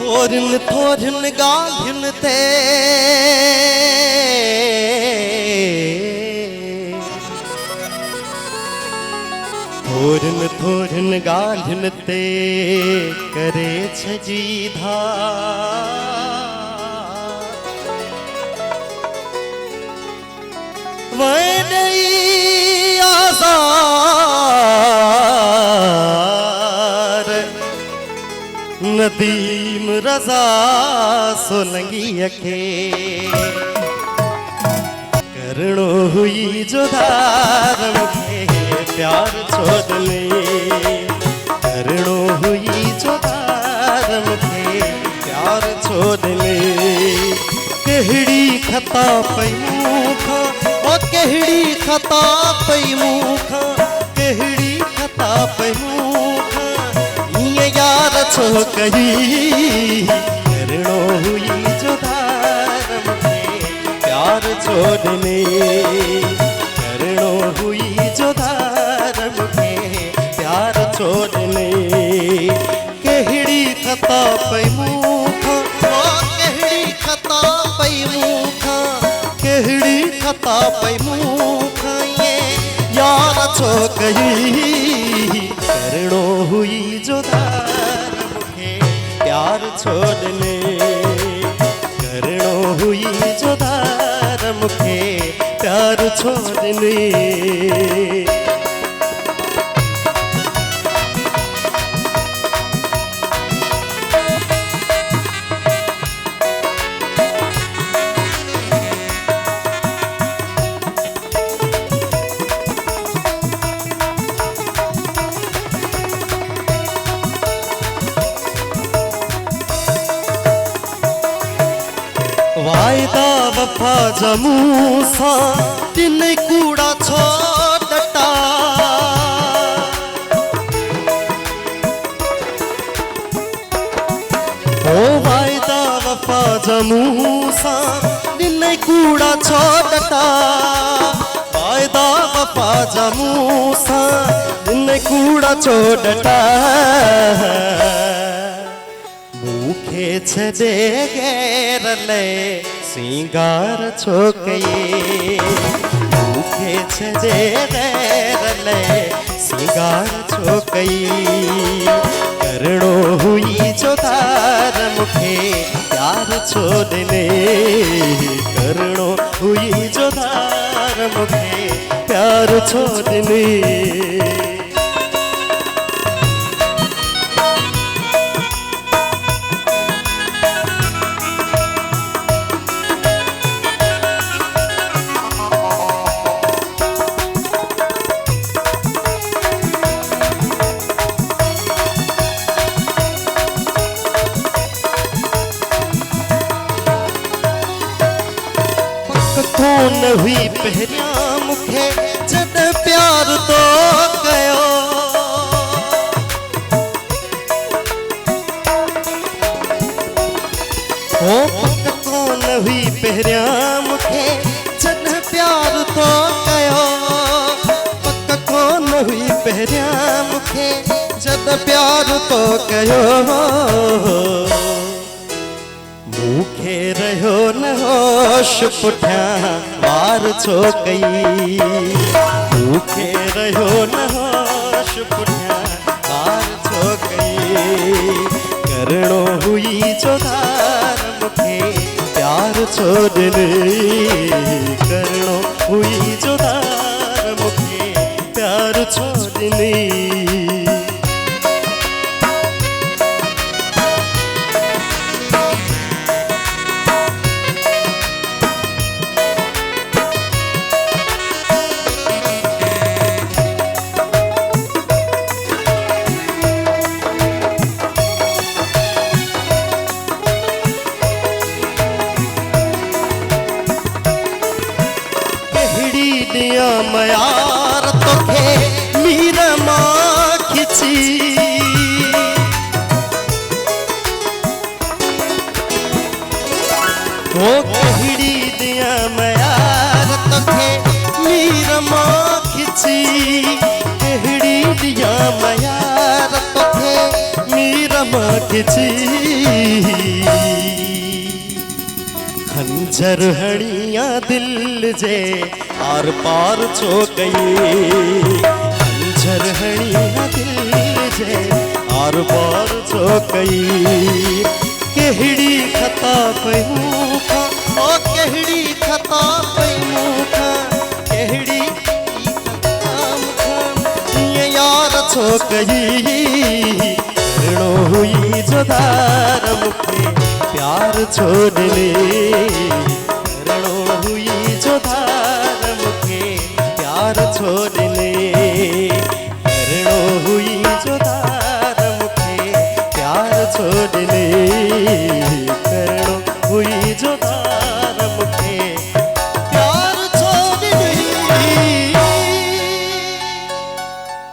थोरन थोरन गालिन ते थोरन थोरन गालिन ते करे छजी वही आजार नदीम रजा सोलंगी अखे करणो हुई जो धार मुखे प्यार छोड़ने करणो हुई जो धार मुखे प्यार छोड़ने कहड़ी खता पई मुखा ओ कहड़ी खता पई मुखा कहड़ी खता पई मुखा ये यार छो कही करणो हुई जो धार मुखे प्यार छोड़ने करणो हुई जो धार मुखे प्यार छोड़ने कहड़ी खता पई मुखा ओ कहड़ी खता पई मुखा कहड़ी खता पई मुखा ये यार छो कही करणो हुई जो धार मुखे प्यार छोड़ने करणो हुई जो धार मुखे प्यार छोड़ने वायदा वफा जमूसा दिन कूड़ा छोड़ता ओ वायदा वफा जमूसा दिन कूड़ा छोड़ता वायदा वफा जमूसा दिन कूड़ा छोड़ता मुखे छदे गेरले सिंगार छोकये मुखे छदे गेरले सिंगार छोकये करणो हुई जो धार मुखे प्यार छोड़ने करणो हुई जो धार मुखे प्यार छोड़ने कौन हुई पहरिया मुखे जद प्यार तो कयो ओ पक कौन हुई पहरिया मुखे जद प्यार तो कयो पक कौन हुई पहरिया मुखे जद प्यार तो कयो मुखे रहो न होश पुठिया वार छो कई मुखे रहो न होश पुठिया वार छो कई करणो हुई जो धार मुखे प्यार छोड़ने करणो हुई जो धार मुखे प्यार छोड़ने दिया मयार तोखे मीर मां खिची ओ कहड़ी दिया मयार तोखे मीर मां खिची कहड़ी दिया मयार तोखे मीर मां खिची खंजर हणिया दिल जे आर पार छो गई खंजर हणिया दिल जे आर पार छो गई कहड़ी खता पई मूंखां ओ कहड़ी खता पई मूंखां कहड़ी खता मूंखां यार छो गई करणो हुई जोदार मुखे प्यार छोड़ ले रणो हुई जो धार मुखे प्यार छोड़ ले